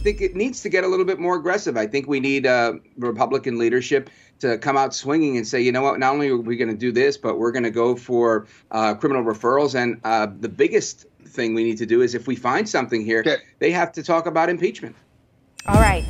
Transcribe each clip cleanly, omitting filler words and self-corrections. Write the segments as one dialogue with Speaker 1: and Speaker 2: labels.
Speaker 1: think it needs to get a little bit more aggressive. I think we need Republican leadership to come out swinging and say, you know what, not only are we going to do this, but we're going to go for criminal referrals. And the biggest thing we need to do is if we find something here, they have to talk about impeachment.
Speaker 2: All right.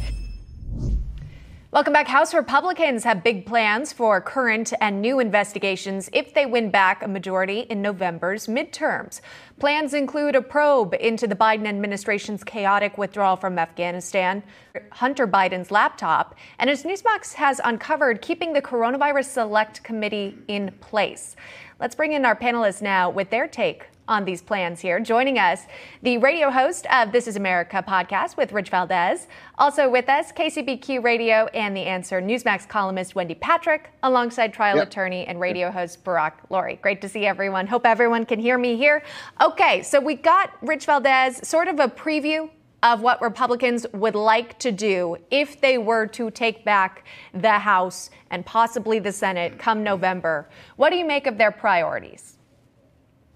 Speaker 2: Welcome back. House Republicans have big plans for current and new investigations if they win back a majority in November's midterms. Plans include a probe into the Biden administration's chaotic withdrawal from Afghanistan, Hunter Biden's laptop, and as Newsmax has uncovered, keeping the Coronavirus Select Committee in place. Let's bring in our panelists now with their take on these plans here. Joining us, the radio host of This Is America podcast with Rich Valdes. Also with us, KCBQ Radio and The Answer Newsmax columnist Wendy Patrick, alongside trial attorney and radio host Lurie. Great to see everyone. Hope everyone can hear me here. Okay, so we got Rich Valdes, sort of a preview of what Republicans would like to do if they were to take back the House and possibly the Senate come November. What do you make of their priorities?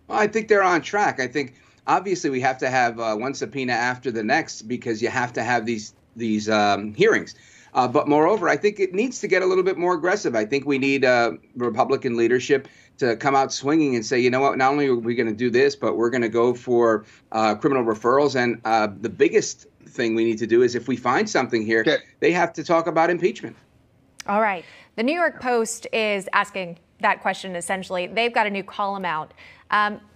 Speaker 1: Well, I think they're on track. I think obviously we have to have one subpoena after the next because you have to have these hearings. But moreover, I think it needs to get a little bit more aggressive. I think we need Republican leadership to come out swinging and say, you know what, not only are we going to do this, but we're going to go for criminal referrals. And the biggest thing we need to do is if we find something here, they have to talk about impeachment.
Speaker 2: All right. The New York Post is asking that question, essentially. They've got a new column out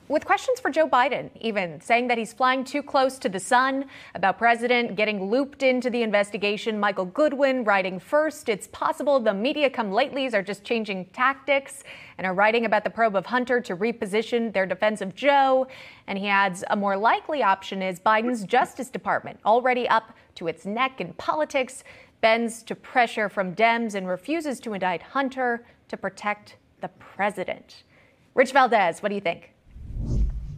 Speaker 2: with questions for Joe Biden, even saying that he's flying too close to the sun, about president getting looped into the investigation. Michael Goodwin writing first, it's possible the media come latelys are just changing tactics and are writing about the probe of Hunter to reposition their defense of Joe. And he adds a more likely option is Biden's Justice Department, already up to its neck in politics, bends to pressure from Dems and refuses to indict Hunter to protect the president. Rich Valdes, what do you think?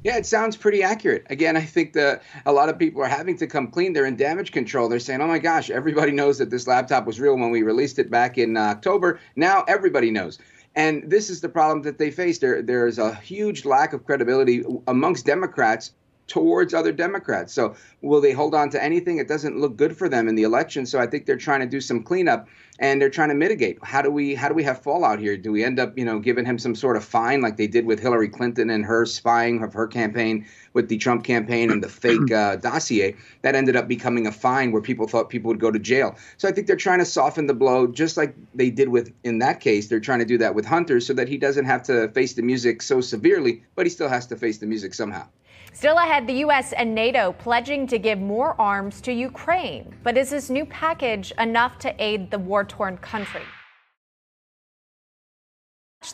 Speaker 1: Yeah, it sounds pretty accurate. Again, I think a lot of people are having to come clean. They're in damage control. They're saying, oh, my gosh, everybody knows that this laptop was real when we released it back in October. Now everybody knows. And this is the problem that they face. There's a huge lack of credibility amongst Democrats towards other Democrats. So will they hold on to anything? It doesn't look good for them in the election. So I think they're trying to do some cleanup and they're trying to mitigate. How do we have fallout here? Do we end up, giving him some sort of fine like they did with Hillary Clinton and her spying of her campaign with the Trump campaign and the fake dossier that ended up becoming a fine where people thought people would go to jail. So I think they're trying to soften the blow just like they did in that case. They're trying to do that with Hunter so that he doesn't have to face the music so severely, but he still has to face the music somehow.
Speaker 2: Still ahead, the U.S. and NATO pledging to give more arms to Ukraine. But is this new package enough to aid the war-torn country?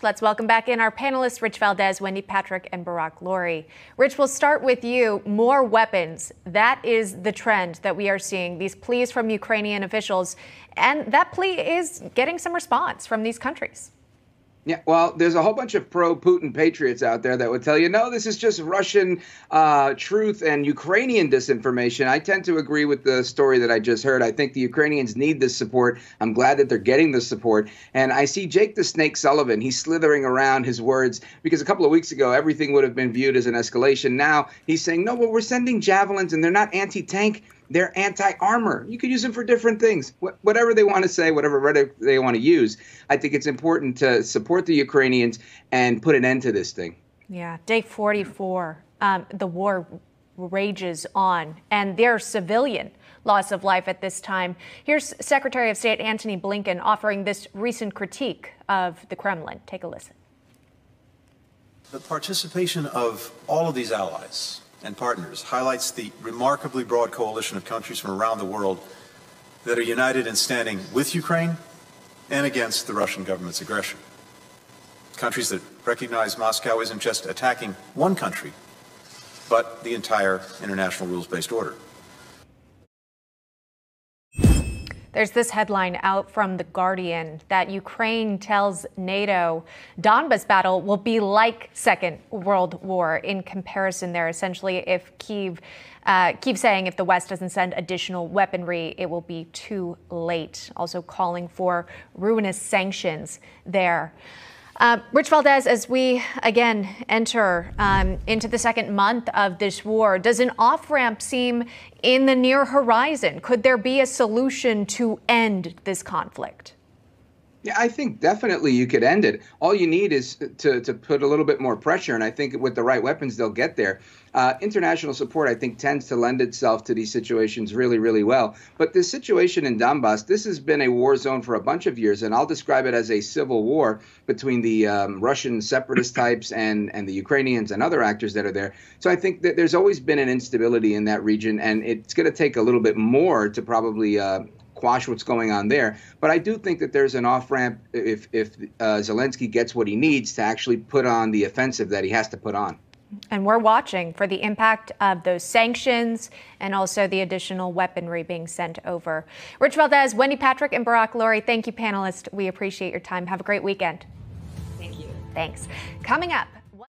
Speaker 2: Let's welcome back in our panelists, Rich Valdes, Wendy Patrick, and Lurie. Rich, we'll start with you. More weapons. That is the trend that we are seeing, these pleas from Ukrainian officials. And that plea is getting some response from these countries.
Speaker 1: Yeah, well, there's a whole bunch of pro-Putin patriots out there that would tell you, no, this is just Russian truth and Ukrainian disinformation. I tend to agree with the story that I just heard. I think the Ukrainians need this support. I'm glad that they're getting this support. And I see Jake the Snake Sullivan. He's slithering around his words because a couple of weeks ago, everything would have been viewed as an escalation. Now he's saying, no, well, we're sending javelins and they're not anti-tank. They're anti-armor. You could use them for different things, whatever they want to say, whatever rhetoric they want to use. I think it's important to support the Ukrainians and put an end to this thing.
Speaker 2: Yeah, day 44, the war rages on, and there's civilian loss of life at this time. Here's Secretary of State Antony Blinken offering this recent critique of the Kremlin. Take a listen.
Speaker 3: The participation of all of these allies and partners highlights the remarkably broad coalition of countries from around the world that are united in standing with Ukraine and against the Russian government's aggression. Countries that recognize Moscow isn't just attacking one country, but the entire international rules-based order.
Speaker 2: There's this headline out from The Guardian that Ukraine tells NATO Donbas battle will be like Second World War in comparison there. Essentially, if Kyiv saying if the West doesn't send additional weaponry, it will be too late. Also calling for ruinous sanctions there. Rich Valdes, as we again enter into the second month of this war, does an off-ramp seem in the near horizon? Could there be a solution to end this conflict?
Speaker 1: Yeah, I think definitely you could end it. All you need is to put a little bit more pressure, and I think with the right weapons, they'll get there. International support, I think, tends to lend itself to these situations really, really well. But this situation in Donbass, this has been a war zone for a bunch of years, and I'll describe it as a civil war between the Russian separatist types and the Ukrainians and other actors that are there. So I think that there's always been an instability in that region, and it's going to take a little bit more to probably quash what's going on there. But I do think that there's an off-ramp if Zelensky gets what he needs to actually put on the offensive that he has to put on.
Speaker 2: And we're watching for the impact of those sanctions and also the additional weaponry being sent over. Rich Valdes, Wendy Patrick, and Barack Lurie, thank you, panelists. We appreciate your time. Have a great weekend.
Speaker 4: Thank you.
Speaker 2: Thanks. Coming up,